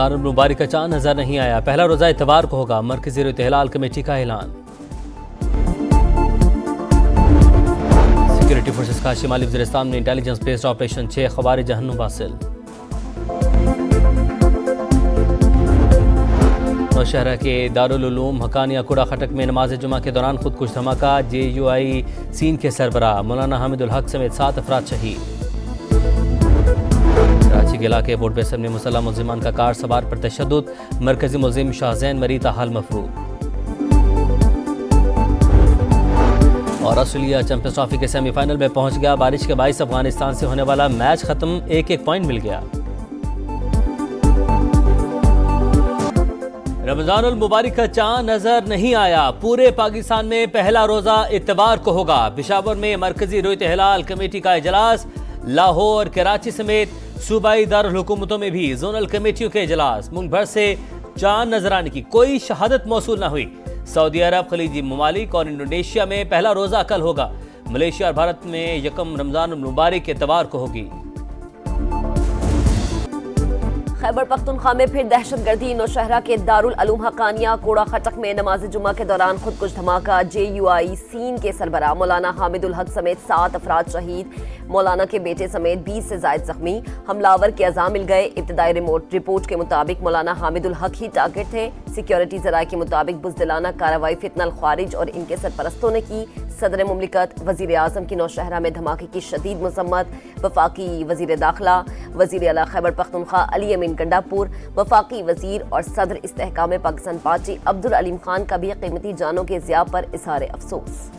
रमजान मुबारक का चांद नजर नहीं आया। पहला रोजा इतवार को होगा, मरकजी इत्तेहाल कमेटी का ऐलान। सिक्योरिटी फोर्सेस का शिमाली वज़ीरिस्तान में इंटेलिजेंस बेस्ड ऑपरेशन, 6 ख़वारिज जहन्नुम वासिल। नौशहरा के दारुल उलूम हकानिया कूड़ा खटक में नमाज जुमा के दौरान खुदकुश धमाका, JUI सीन के सरबराह मौलाना हामिदुल हक समेत 7 अफराद शहीद। कराची के इलाके बोर्ड बेसन में मुसल्लह मुलजिमान का कार सवार पर तशद्दुद, मरकजी मुलजिम शाहजैन मरी ताहाल मफरूद। और ऑस्ट्रेलिया चैंपियंस ट्रॉफी के सेमीफाइनल में पहुंच गया। बारिश के बाइस अफगानिस्तान से होने वाला मैच खत्म, 1-1 पॉइंट मिल गया। रमजानुल मुबारक का चांद नजर नहीं आया। पूरे पाकिस्तान में पहला रोजा इतवार को होगा। पेशावर में मरकजी इत्तेहाल कमेटी का इजलास, लाहौर कराची समेत सूबाई दारुल हुकूमतों में भी जोनल कमेटियों के इजलास। मुल्क भर से चांद नजर आने की कोई शहादत मौसूल न हुई। सऊदी अरब, खलीजी ममालिक और इंडोनेशिया में पहला रोजा कल होगा। मलेशिया और भारत में यकम रमजान मुबारक इतवार को होगी। खैबर पख्तूनख्वा में फिर दहशतगर्दी। नौशहरा के दारुल उलूम हकानिया कूड़ा खटक में नमाज जुमा के दौरान खुदकुश धमाका, JUI सीन के सरबराह मौलाना हामिदुल हक समेत 7 अफराद शहीद। मौलाना के बेटे समेत 20 से ज्यादा जख्मी। हमलावर के अज़ा मिल गए। इब्तदाई रिपोर्ट के मुताबिक मौलाना हामिदुल हक ही टारगेट थे। सिक्योरिटी जराये के मुताबिक बुज़दिलाना कार्रवाई फितनल ख्वारिज और इनके सरपरस्तों ने की। सदर मुमलिकत वज़ीर आज़म की नौशहरा में धमाके की शदीद मज़म्मत। वफाकी वज़ीर दाखिला, वज़ीर आला खैबर पख्तूनख्वा अली अमीन गंडापुर, वफाकी वज़ीर और सदर इस्तेहकाम पाकिस्तान पार्टी अब्दुल अलीम खान का भी कीमती जानों के ज़िया पर इज़हार अफसोस।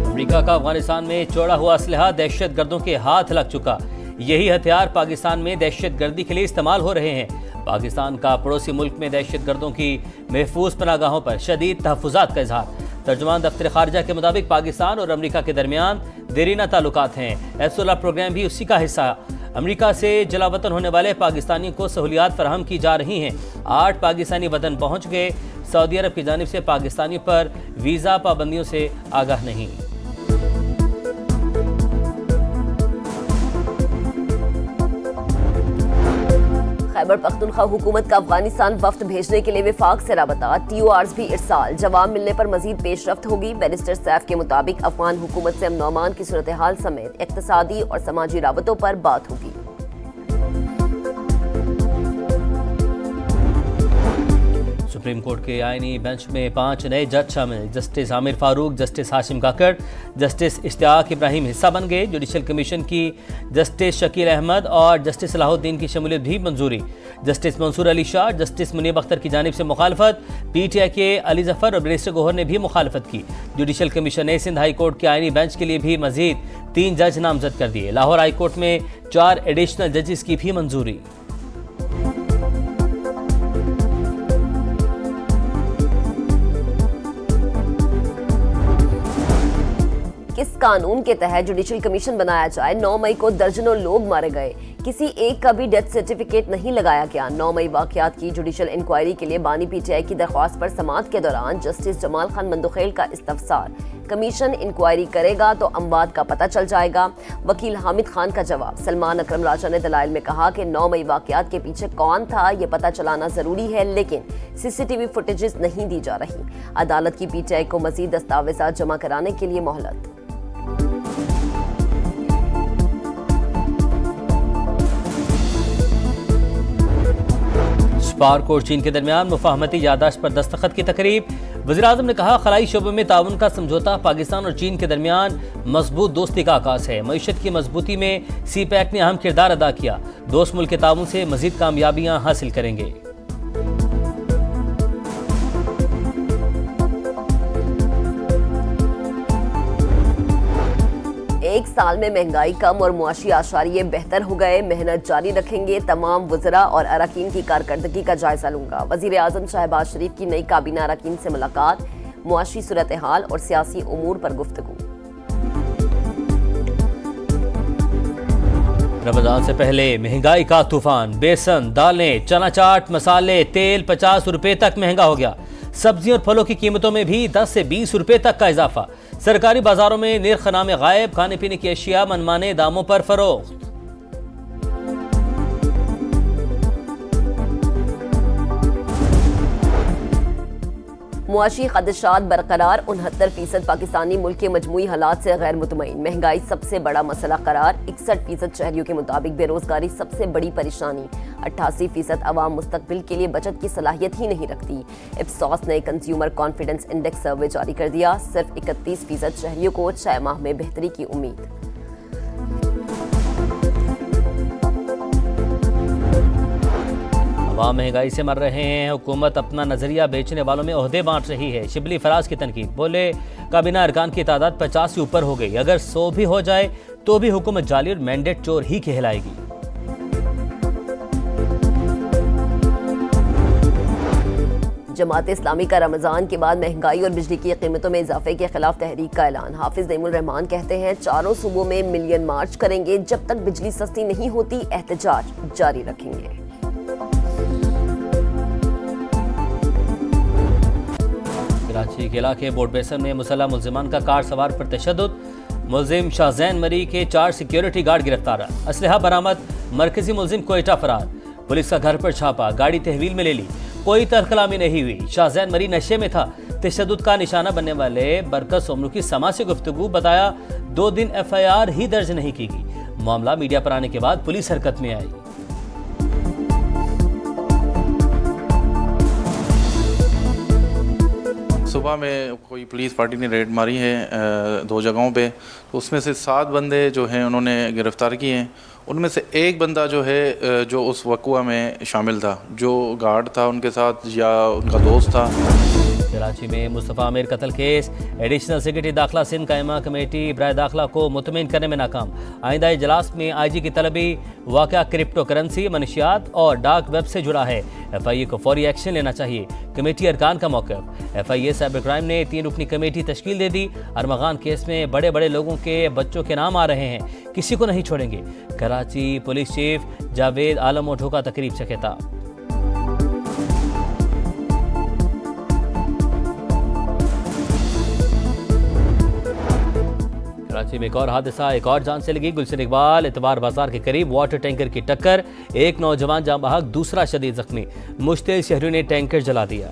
अमेरिका का अफगानिस्तान में चौड़ा हुआ असलहा दहशत गर्दों के हाथ लग चुका। यही हथियार पाकिस्तान में दहशत गर्दी के लिए इस्तेमाल हो रहे हैं। पाकिस्तान का पड़ोसी मुल्क में दहशत गर्दों की महफूज पनागाहों पर शदीद तहफ़्फ़ुज़ात का इजहार। तर्जुमान दफ्तर खारजा के मुताबिक पाकिस्तान और अमेरिका के दरमियान देरीना ताल्लुकात हैं। एफसोला प्रोग्राम भी उसी का हिस्सा। अमेरिका से जलावतन होने वाले पाकिस्तानियों को सहूलियात फराहम की जा रही हैं। 8 पाकिस्तानी वतन पहुँच गए। सऊदी अरब की जानिब से पाकिस्तानियों पर वीज़ा पाबंदियों से आगाह नहीं। खैबर पख्तूनख्वा हुकूमत का अफगानिस्तान वफ्द भेजने के लिए विफाक से राबता, TORs भी इरसाल। जवाब मिलने पर मजीद पेशरफ्त होगी। बैरिस्टर सैफ के मुताबिक अफगान हुकूमत से अमन और अमान की सूरत हाल समेत इक्तसादी और समाजी राबतों पर बात होगी। सुप्रीम कोर्ट के आईनी बेंच में 5 नए जज शामिल। जस्टिस आमिर फारूक, जस्टिस हाशिम काकड़, जस्टिस इश्तियाक इब्राहिम हिस्सा बन गए। जुडिशल कमीशन की जस्टिस शकील अहमद और जस्टिस सलाहुद्दीन की शमूलियत भी मंजूरी। जस्टिस मंसूर अली शाह, जस्टिस मुनीब अख्तर की जानिब से मुखालफत। PTI के अली जफर और बैरिस्टर गौहर ने भी मुखालफत की। जुडिशल कमीशन ने सिंध हाई कोर्ट के आईनी बेंच के लिए भी मजीद 3 जज नामजद कर दिए। लाहौर हाई कोर्ट में 4 एडिशनल जजेस की भी मंजूरी। किस कानून के तहत जुडिशल कमीशन बनाया जाए? 9 मई को दर्जनों लोग मारे गए, किसी एक का भी डेथ सर्टिफिकेट नहीं लगाया गया। 9 मई वाकयात की जुडिशल इंक्वायरी के लिए बानी PTI की दरख्वास्त पर समाअत के दौरान जस्टिस जमाल खान मंदुखेल का इस्तफसार। कमीशन इंक्वायरी करेगा तो अमवात का पता चल जाएगा। वकील हामिद खान का जवाब। सलमान अकरम राजा ने दलाइल में कहा कि 9 मई वाकयात के पीछे कौन था ये पता चलाना जरूरी है, लेकिन CCTV फुटेजेस नहीं दी जा रही। अदालत की PTI को मजीद दस्तावेजात जमा कराने के लिए मोहलत। पाक और चीन के दरमियान मुफाहमती यादाश्त पर दस्तखत की तकरीब। वज़ीर-ए-आज़म ने कहा, खलाई शोबे में ताउन का समझौता पाकिस्तान और चीन के दरमियान मजबूत दोस्ती का आगाज है। मईशत की मजबूती में CPEC ने अहम किरदार अदा किया। दोस्त मुल्क के ताउन से मजीद कामयाबियां हासिल करेंगे। एक साल में महंगाई कम और मुआशी आशारिये बेहतर हो गए। मेहनत जारी रखेंगे। तमाम वज़रा और अरकान की कारकर्दगी का जायजा लूंगा। वज़ीर आज़म शहबाज शरीफ की नई काबीना अरकान से मुलाकात। मुआशी सूरत हाल और सियासी उमूर पर गुफ्तगू। रमजान से पहले महंगाई का तूफान। बेसन, दालें, चना चाट, मसाले, तेल 50 रुपए तक महंगा हो गया। सब्जियों और फलों की कीमतों में भी 10 से 20 रुपए तक का इजाफा। सरकारी बाजारों में निर्खनामे गायब, खाने पीने की अशिया मनमाने दामों पर फरोख्त। मुआशी खदशात बरकरार, 69% पाकिस्तानी मुल्क के मजमूई हालात से गैर मुतमईन। महंगाई सबसे बड़ा मसला करार, 61% शहरियों के मुताबिक बेरोजगारी सबसे बड़ी परेशानी। 88% अवाम मुस्तकबिल के लिए बचत की सलाहियत ही नहीं रखती। इप्सॉस ने कंज्यूमर कॉन्फिडेंस इंडेक्स सर्वे जारी कर दिया। सिर्फ 31% शहरियों को 6 माह में बेहतरी की उम्मीद। अवाम महंगाई से मर रहे हैं, हुकूमत अपना नजरिया बेचने वालों में ओहदे बांट रही है। शिबली फराज की तनकीद, बोले काबीना अरकान की तादाद 50 से ऊपर हो गई, अगर 100 भी हो जाए तो भी हुकूमत जाली और मैंडेट चोर ही कहलाएगी। जमात इस्लामी का रमजान के बाद महंगाई और बिजली की कीमतों में इजाफे के खिलाफ तहरीक का ऐलान। हाफिज नईमुल रहमान कहते हैं, चारों सूबों में मिलियन मार्च करेंगे, जब तक बिजली सस्ती नहीं होती एहतजाज जारी रखेंगे। कराची के इलाके बोर्ड बेसन में मुसल्लह मुल्जिमान का कार सवार पर तशद्दुद, मुल्जिम शाहजैन मरी के 4 सिक्योरिटी गार्ड गिरफ्तार, असलहा बरामद, मरकजी मुल्जिम कोयटा फरार। पुलिस का घर पर छापा, गाड़ी तहवील में ले ली, कोई तरकलामी नहीं हुई। शाहजैन मरी नशे में था। तशद्दुद का निशाना बनने वाले बरकत सोमरू की समा से गुफ्तगू, बताया 2 दिन FIR ही दर्ज नहीं की गई। मामला मीडिया पर आने के बाद पुलिस हरकत में आई। सुबह में कोई पुलिस पार्टी ने रेड मारी है 2 जगहों पे, तो उसमें से 7 बंदे जो हैं उन्होंने गिरफ़्तार किए हैं। उनमें से एक बंदा जो है जो उस वक़्वा में शामिल था, जो गार्ड था उनके साथ या उनका दोस्त था। कराची में मुस्तफ़ा आमिर कत्ल केस, एडिशनल सेक्रेटरी दाखिला सिंध कायमा कमेटी बराए दाखिला को मुतमईन करने में नाकाम। आइंदा इजलास में IG की तलबी, वाक़या क्रिप्टो करेंसी, मनशियात और डार्क वेब से जुड़ा है, FIA को फौरी एक्शन लेना चाहिए। कमेटी अरकान का मौक़िफ़, FIA साइबर क्राइम ने 3 रुकनी कमेटी तश्कील दे दी। अरमगान केस में बड़े बड़े लोगों के बच्चों के नाम आ रहे हैं, किसी को नहीं छोड़ेंगे। कराची पुलिस चीफ जावेद आलम ओठो का तकरीब से खिताब। कराची में एक और हादसा, एक और जान से लगी। गुलशन इकबाल एतबार बाजार के करीब वाटर टैंकर की टक्कर, एक नौजवान जाँ बहक, दूसरा शदीद जख्मी। मुश्तिल शहरियों ने टैंकर जला दिया।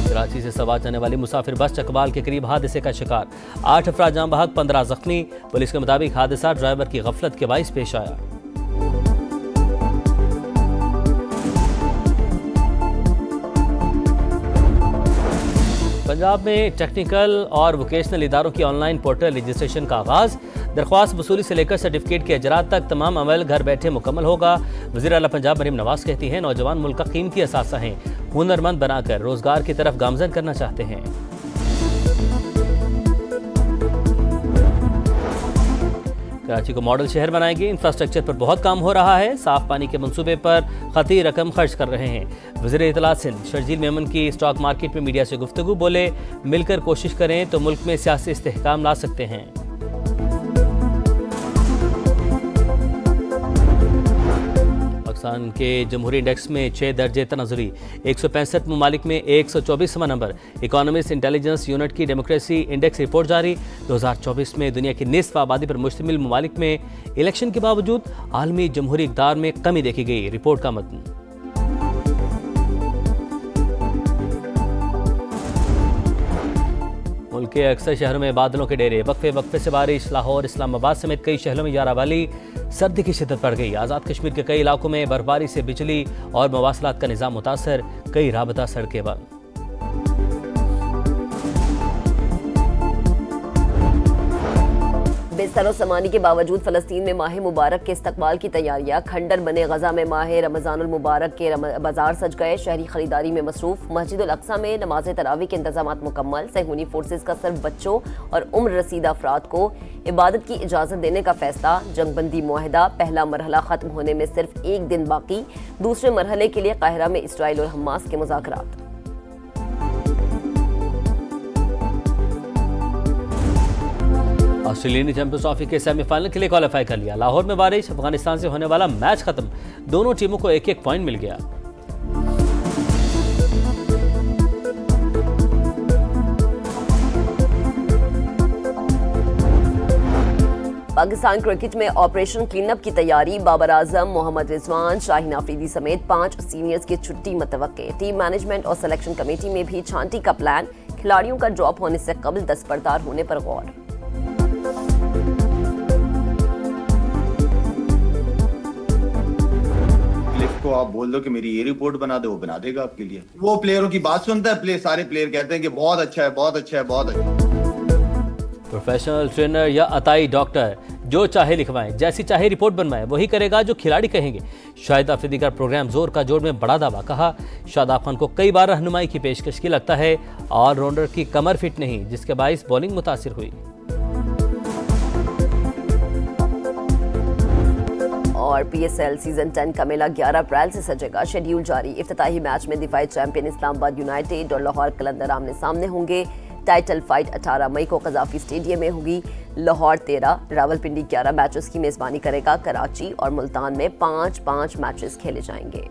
कराची से सवार जाने वाली मुसाफिर बस चकवाल के करीब हादसे का शिकार, 8 अफराद जाँ बहक, 15 जख्मी। पुलिस के मुताबिक हादसा ड्राइवर की गफलत के बाइस पेश आया। पंजाब में टेक्निकल और वोकेशनल इदारों की ऑनलाइन पोर्टल रजिस्ट्रेशन का आगाज, दरख्वास्त वसूली से लेकर सर्टिफिकेट के अजरात तक तमाम अमल घर बैठे मुकम्मल होगा। वज़ीर आला पंजाब मरीम नवाज कहती हैं, नौजवान मुल्क का कीमती असासा हैं, हुनरमंद बनाकर रोजगार की तरफ गामजन करना चाहते हैं। कराची को मॉडल शहर बनाएंगे, इंफ्रास्ट्रक्चर पर बहुत काम हो रहा है, साफ पानी के मंसूबे पर खती रकम खर्च कर रहे हैं। वज़ीर इत्तलात सिंध शर्जील मेमन की स्टॉक मार्केट में मीडिया से गुफ्तगू, बोले मिलकर कोशिश करें तो मुल्क में सियासी इस्तेहकाम ला सकते हैं। पाकिस्तान के जमहूरी इंडेक्स में 6 दर्जे तनाजुरी, 165 ममालिक में 124वां नंबर। इकोनॉमिस्ट इंटेलिजेंस यूनिट की डेमोक्रेसी इंडेक्स रिपोर्ट जारी, 2024 में दुनिया की निस्फ आबादी पर मुश्तमिल ममालिक में इलेक्शन के बावजूद आलमी जमहूरी इक़दार में कमी देखी गई। रिपोर्ट का मतन। मुल्क के अक्सर शहरों में बादलों के डेरे, वक्फे वक्फे से बारिश। लाहौर, इस्लामाबाद समेत कई शहरों में यारावाली, सर्दी की शिद्दत बढ़ गई। आज़ाद कश्मीर के कई इलाकों में बर्फबारी से बिजली और मवासलात का निज़ाम मुतासर, कई राबता सड़कें बंद। बेस्तरों समानी के बावजूद फ़लस्तीन में माह मुबारक के इस्तकबाल की तैयारियां। खंडर बने गजा में माह रमज़ानुल मुबारक के बाजार सज गए, शहरी खरीदारी में मसरूफ। मस्जिदुल अक्सा में नमाज तरावी के इंतजामात मुकम्मल। सहूनी फोर्सेज का सिर्फ बच्चों और उम्र रसीदा अफराद को इबादत की इजाज़त देने का फैसला। जंगबंदी मुआहदा, पहला मरहला ख़त्म होने में सिर्फ 1 दिन बाकी। दूसरे मरहले के लिए काहिरा में इसराइल और हमास के मुज़ाकरात। ऑस्ट्रेलिया ने चैंपियंस ट्रॉफी के सेमीफाइनल के लिए क्वालिफाई कर लिया। लाहौर में बारिश, अफगानिस्तान से होने वाला मैच खत्म, दोनों टीमों को 1-1 पॉइंट मिल गया। पाकिस्तान क्रिकेट में ऑपरेशन क्लीनअप की तैयारी। बाबर आजम, मोहम्मद रिजवान, शाहीन अफरीदी समेत 5 सीनियर्स की छुट्टी मुतवक्के। टीम मैनेजमेंट और सिलेक्शन कमेटी में भी छांटी का प्लान। खिलाड़ियों का ड्रॉप होने से कबल दस्तबरदार होने पर गौर। को आप बोल दो कि मेरी ये रिपोर्ट बना दे, वो बना देगा आपके लिए। वो प्लेयरों की बात सुनता है, सारे प्लेयर कहते हैं कि बहुत अच्छा है, बहुत अच्छा है, बहुत अच्छा है। प्रोफेशनल ट्रेनर या अताई डॉक्टर जो चाहे लिखवाएं, जैसी चाहे रिपोर्ट बनवाएं, वही करेगा जो खिलाड़ी कहेंगे। शाहिद अफरीदी का प्रोग्राम जोर का जोड़ में बड़ा दावा। कहा शादाब खान को कई बार रहनुमाई की पेशकश की, लगता है ऑलराउंडर की कमर फिट नहीं, जिसके बाइस बॉलिंग मुतासिर हुई। और PSL सीजन 10 का मेला 11 अप्रैल से सजेगा, शेड्यूल जारी। इफ्तिताही मैच में दिफाई चैंपियन इस्लामाबाद यूनाइटेड और लाहौर कलंदर आमने सामने होंगे। टाइटल फाइट 18 मई को कजाफी स्टेडियम में होगी। लाहौर 13, रावलपिंडी 11 मैचेस की मेजबानी करेगा। कराची और मुल्तान में 5-5 मैचेस खेले जाएंगे।